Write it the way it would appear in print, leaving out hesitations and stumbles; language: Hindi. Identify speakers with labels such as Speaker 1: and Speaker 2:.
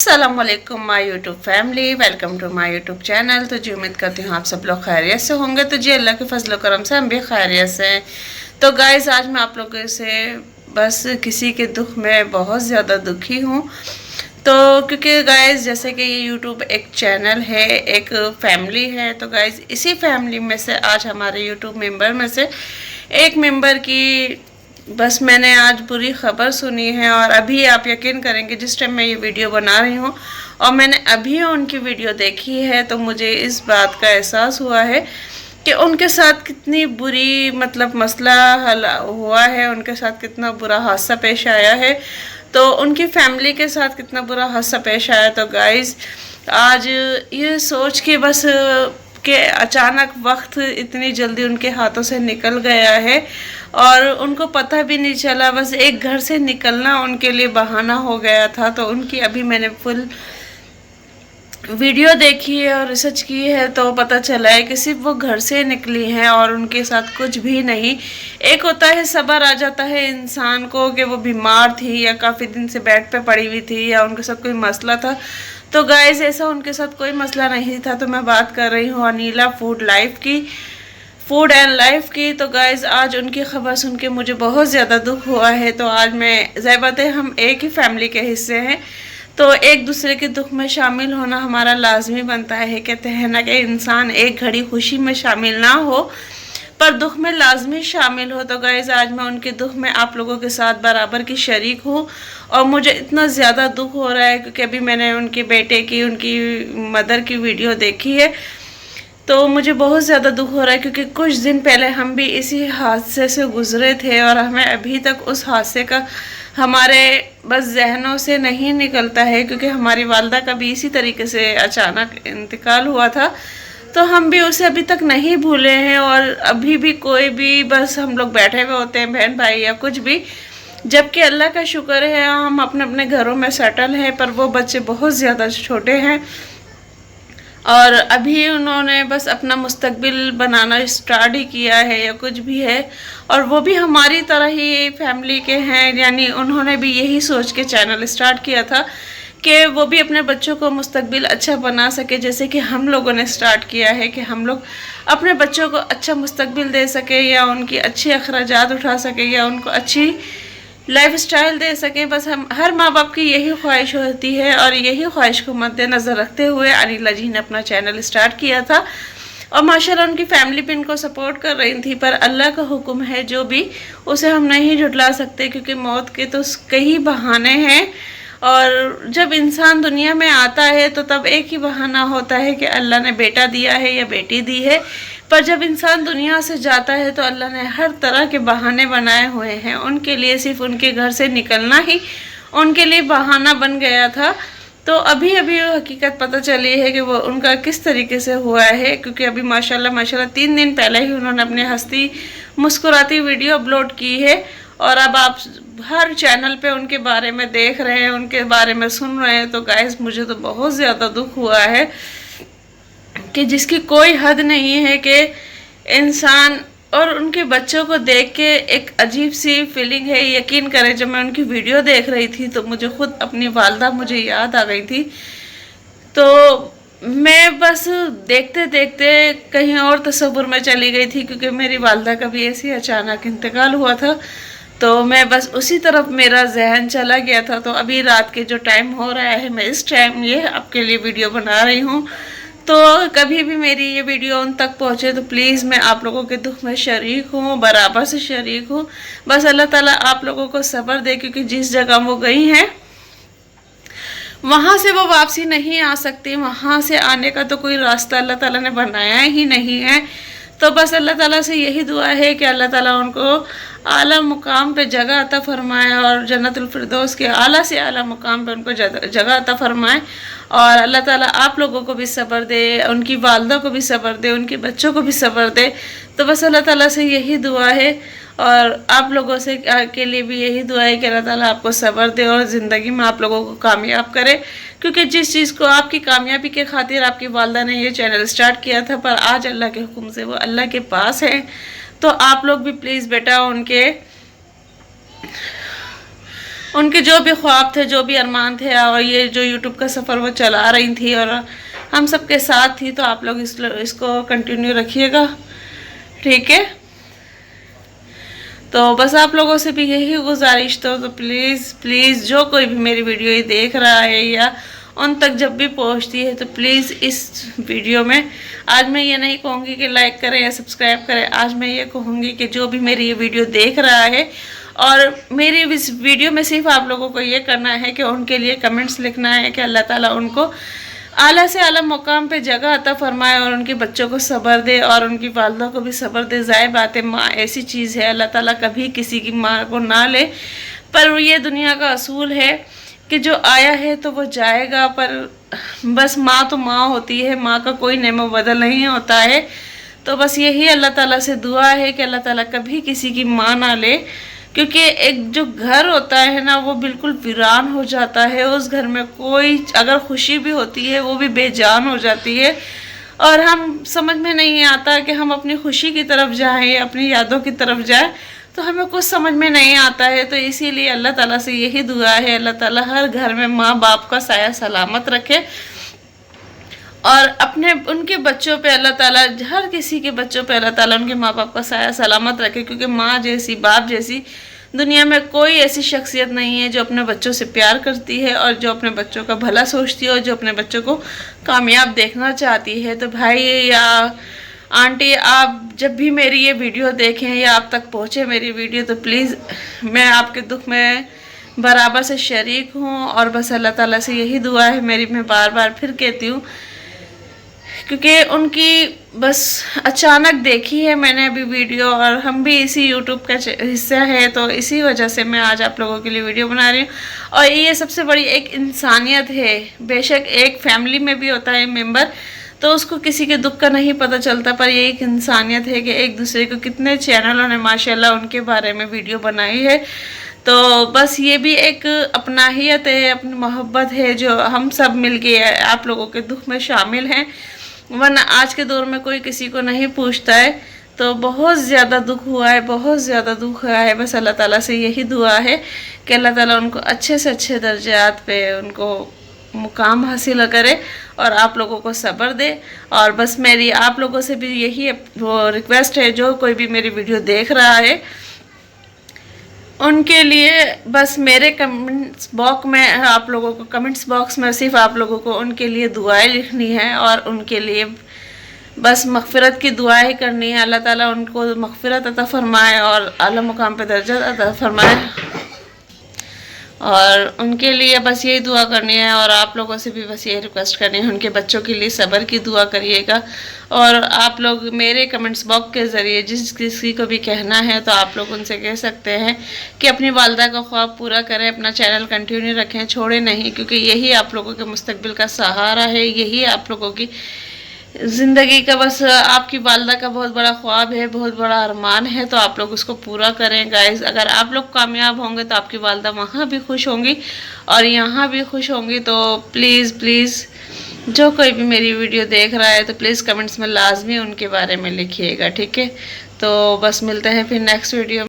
Speaker 1: अस्सलामुअलैकुम my YouTube family, welcome to my YouTube channel. तो जी उम्मीद करती हूँ आप सब लोग खैरियत से होंगे। तो जी अल्लाह के फजल करम से हम भी खैरियत से हैं। तो गाइस आज मैं आप लोगों से बस किसी के दुख में बहुत ज़्यादा दुखी हूँ। तो क्योंकि गाइस जैसे कि ये यूट्यूब एक चैनल है, एक फैमिली है। तो गाइस इसी फैमिली में से आज हमारे यूट्यूब मेंबर में से एक मेंबर की बस मैंने आज बुरी खबर सुनी है। और अभी आप यकीन करेंगे जिस टाइम मैं ये वीडियो बना रही हूँ और मैंने अभी उनकी वीडियो देखी है तो मुझे इस बात का एहसास हुआ है कि उनके साथ कितनी बुरी मसला हल हुआ है, उनके साथ कितना बुरा हादसा पेश आया है, तो उनकी फैमिली के साथ कितना बुरा हादसा पेश आया। तो गाइस आज ये सोच के बस कि अचानक वक्त इतनी जल्दी उनके हाथों से निकल गया है और उनको पता भी नहीं चला, बस एक घर से निकलना उनके लिए बहाना हो गया था। तो उनकी अभी मैंने फुल वीडियो देखी है और रिसर्च की है तो पता चला है कि सिर्फ वो घर से निकली हैं और उनके साथ कुछ भी नहीं। एक होता है सब्र आ जाता है इंसान को कि वो बीमार थी या काफ़ी दिन से बेड पे पड़ी हुई थी या उनके साथ कोई मसला था। तो गाइस ऐसा उनके साथ कोई मसला नहीं था। तो मैं बात कर रही हूँ अनीला फूड एंड लाइफ की। तो गाइस आज उनकी खबर सुन के मुझे बहुत ज़्यादा दुख हुआ है। तो आज मैं ज़ाहिर बात है हम एक ही फैमिली के हिस्से हैं तो एक दूसरे के दुख में शामिल होना हमारा लाजमी बनता है। कहते हैं ना कि इंसान एक घड़ी खुशी में शामिल ना हो पर दुख में लाजमी शामिल हो। तो गाइस आज मैं उनके दुख में आप लोगों के साथ बराबर की शरीक हूँ और मुझे इतना ज़्यादा दुख हो रहा है क्योंकि अभी मैंने उनके बेटे की उनकी मदर की वीडियो देखी है तो मुझे बहुत ज़्यादा दुख हो रहा है क्योंकि कुछ दिन पहले हम भी इसी हादसे से गुजरे थे और हमें अभी तक उस हादसे का हमारे बस जहनों से नहीं निकलता है क्योंकि हमारी वालदा का भी इसी तरीके से अचानक इंतकाल हुआ था। तो हम भी उसे अभी तक नहीं भूले हैं और अभी भी कोई भी बस हम लोग बैठे हुए होते हैं बहन भाई या कुछ भी, जबकि अल्लाह का शुक्र है हम अपने अपने घरों में सेटल हैं पर वो बच्चे बहुत ज़्यादा छोटे हैं और अभी उन्होंने बस अपना मुस्तकबिल बनाना स्टार्ट ही किया है या कुछ भी है। और वो भी हमारी तरह ही फैमिली के हैं, यानी उन्होंने भी यही सोच के चैनल स्टार्ट किया था कि वो भी अपने बच्चों को मुस्तकबिल अच्छा बना सके जैसे कि हम लोगों ने स्टार्ट किया है कि हम लोग अपने बच्चों को अच्छा मुस्तकबिल दे सके या उनकी अच्छी अखराजात उठा सके या उनको अच्छी लाइफ स्टाइल दे सकें। बस हम हर माँ बाप की यही ख्वाहिश होती है और यही ख्वाहिश को मद्देनज़र रखते हुए अनिला जी ने अपना चैनल स्टार्ट किया था और माशाल्लाह उनकी फैमिली भी इनको सपोर्ट कर रही थी। पर अल्लाह का हुक्म है जो भी उसे हम नहीं झुटला सकते क्योंकि मौत के तो कई बहाने हैं और जब इंसान दुनिया में आता है तो तब एक ही बहाना होता है कि अल्लाह ने बेटा दिया है या बेटी दी है। पर जब इंसान दुनिया से जाता है तो अल्लाह ने हर तरह के बहाने बनाए हुए हैं। उनके लिए सिर्फ उनके घर से निकलना ही उनके लिए बहाना बन गया था। तो अभी अभी हकीकत पता चली है कि वो उनका किस तरीके से हुआ है क्योंकि अभी माशाल्लाह 3 दिन पहले ही उन्होंने अपने हंसती मुस्कुराती वीडियो अपलोड की है और अब आप हर चैनल पे उनके बारे में देख रहे हैं, उनके बारे में सुन रहे हैं। तो गाइस मुझे तो बहुत ज़्यादा दुख हुआ है कि जिसकी कोई हद नहीं है कि इंसान और उनके बच्चों को देख के एक अजीब सी फीलिंग है। यकीन करें जब मैं उनकी वीडियो देख रही थी तो मुझे खुद अपनी वालदा मुझे याद आ गई थी। तो मैं बस देखते देखते कहीं और तसव्वुर में चली गई थी क्योंकि मेरी वालदा का भी ऐसे अचानक इंतकाल हुआ था तो मैं बस उसी तरफ मेरा जहन चला गया था। तो अभी रात के जो टाइम हो रहा है मैं इस टाइम ये आपके लिए वीडियो बना रही हूँ। तो कभी भी मेरी ये वीडियो उन तक पहुँचे तो प्लीज़ मैं आप लोगों के दुख में शरीक हूँ, बराबर से शरीक हूँ। बस अल्लाह ताला आप लोगों को सब्र दे क्योंकि जिस जगह वो गई हैं वहाँ से वो वापसी नहीं आ सकती, वहाँ से आने का तो कोई रास्ता अल्लाह ताला ने बनाया ही नहीं है। तो बस अल्लाह ताला से यही दुआ है कि अल्लाह ताला उनको आला मुकाम पे जगह अता फरमाए और जन्नतुल फिरदौस के आला से आला मुकाम पे उनको जगह अता फरमाए। और अल्लाह ताला आप लोगों को भी सब्र दे, उनकी वालदा को भी सब्र दे, उनके बच्चों को भी सब्र दे। तो बस अल्लाह ताला से यही दुआ है और आप लोगों से के लिए भी यही दुआ है कि अल्लाह ताला आपको सब्र दे और ज़िंदगी में आप लोगों को कामयाब करे क्योंकि जिस चीज़ को आपकी कामयाबी के खातिर आपकी वालदा ने ये चैनल स्टार्ट किया था पर आज अल्लाह के हुक्म से वो अल्लाह के पास है। तो आप लोग भी प्लीज़ बेटा उनके उनके जो भी ख्वाब थे, जो भी अरमान थे, और ये जो यूट्यूब का सफ़र वो चला रही थी और हम सबके साथ थी, तो आप लोग इसको कंटिन्यू रखिएगा, ठीक है। तो बस आप लोगों से भी यही गुजारिश तो प्लीज़ प्लीज़ जो कोई भी मेरी वीडियो ये देख रहा है या उन तक जब भी पहुंचती है, तो प्लीज़ इस वीडियो में आज मैं ये नहीं कहूँगी कि लाइक करें या सब्सक्राइब करें। आज मैं ये कहूँगी कि जो भी मेरी ये वीडियो देख रहा है, और मेरी इस वीडियो में सिर्फ आप लोगों को ये करना है कि उनके लिए कमेंट्स लिखना है कि अल्लाह ताला उनको आला से आला मुकाम पे जगह अता फरमाए और उनके बच्चों को सब्र दे और उनकी वालदा को भी सब्र दे। ज़ाहिर बात है, माँ ऐसी चीज़ है, अल्लाह ताला कभी किसी की माँ को ना ले, पर ये दुनिया का असूल है कि जो आया है तो वो जाएगा। पर बस माँ तो माँ होती है, माँ का कोई नेमो बदल नहीं होता है। तो बस यही अल्लाह ताला से दुआ है कि अल्लाह ताला कभी किसी की माँ ना ले, क्योंकि एक जो घर होता है ना, वो बिल्कुल वीरान हो जाता है। उस घर में कोई अगर खुशी भी होती है वो भी बेजान हो जाती है, और हम समझ में नहीं आता कि हम अपनी खुशी की तरफ जाएं, अपनी यादों की तरफ जाएं, तो हमें कुछ समझ में नहीं आता है। तो इसीलिए अल्लाह ताला से यही दुआ है, अल्लाह ताला हर घर में माँ बाप का साया सलामत रखे, और अपने उनके बच्चों पे अल्लाह ताला, हर किसी के बच्चों पे अल्लाह ताला उनके माँ बाप का साया सलामत रखे। क्योंकि माँ जैसी, बाप जैसी दुनिया में कोई ऐसी शख्सियत नहीं है जो अपने बच्चों से प्यार करती है और जो अपने बच्चों का भला सोचती है और जो अपने बच्चों को कामयाब देखना चाहती है। तो भाई या आंटी, आप जब भी मेरी ये वीडियो देखें या आप तक पहुँचे मेरी वीडियो, तो प्लीज़ मैं आपके दुख में बराबर से शरीक हूँ। और बस अल्लाह ताला से यही दुआ है मेरी, मैं बार बार फिर कहती हूँ, क्योंकि उनकी बस अचानक देखी है मैंने अभी वीडियो, और हम भी इसी यूट्यूब का हिस्सा है, तो इसी वजह से मैं आज आप लोगों के लिए वीडियो बना रही हूँ। और ये सबसे बड़ी एक इंसानियत है। बेशक एक फैमिली में भी होता है मेंबर, तो उसको किसी के दुख का नहीं पता चलता, पर ये एक इंसानियत है कि एक दूसरे को, कितने चैनलों ने माशाल्लाह उनके बारे में वीडियो बनाई है। तो बस ये भी एक अपनाहियत है, अपनी मोहब्बत है, जो हम सब मिलके आप लोगों के दुख में शामिल हैं। वरना आज के दौर में कोई किसी को नहीं पूछता है। तो बहुत ज़्यादा दुख हुआ है, बहुत ज़्यादा दुख हुआ है। बस अल्लाह ताला से यही दुआ है कि अल्लाह ताला उनको अच्छे से अच्छे दर्जात पे उनको मुकाम हासिल करे और आप लोगों को सब्र दे। और बस मेरी आप लोगों से भी यही वो रिक्वेस्ट है, जो कोई भी मेरी वीडियो देख रहा है उनके लिए बस मेरे कमेंट्स बॉक्स में, आप लोगों को कमेंट्स बॉक्स में सिर्फ आप लोगों को उनके लिए दुआएं लिखनी है और उनके लिए बस मग़फ़िरत की दुआएं करनी है। अल्लाह ताला उनको मग़फ़िरत अता फ़रमाए और आला मुकाम पे दर्जा अता फ़रमाए, और उनके लिए बस यही दुआ करनी है। और आप लोगों से भी बस यही रिक्वेस्ट करनी है, उनके बच्चों के लिए सब्र की दुआ करिएगा। और आप लोग मेरे कमेंट्स बॉक्स के ज़रिए जिस किसी को भी कहना है, तो आप लोग उनसे कह सकते हैं कि अपनी वालदा का ख्वाब पूरा करें, अपना चैनल कंटिन्यू रखें, छोड़ें नहीं, क्योंकि यही आप लोगों के मुस्तकबिल का सहारा है, यही आप लोगों की ज़िंदगी का, बस आपकी वालदा का बहुत बड़ा ख्वाब है, बहुत बड़ा अरमान है। तो आप लोग उसको पूरा करें गाइस। अगर आप लोग कामयाब होंगे तो आपकी वालदा वहाँ भी खुश होंगी और यहाँ भी खुश होंगी। तो प्लीज़ प्लीज़ जो कोई भी मेरी वीडियो देख रहा है, तो प्लीज़ कमेंट्स में लाजमी उनके बारे में लिखिएगा, ठीक है। तो बस मिलते हैं फिर नेक्स्ट वीडियो में।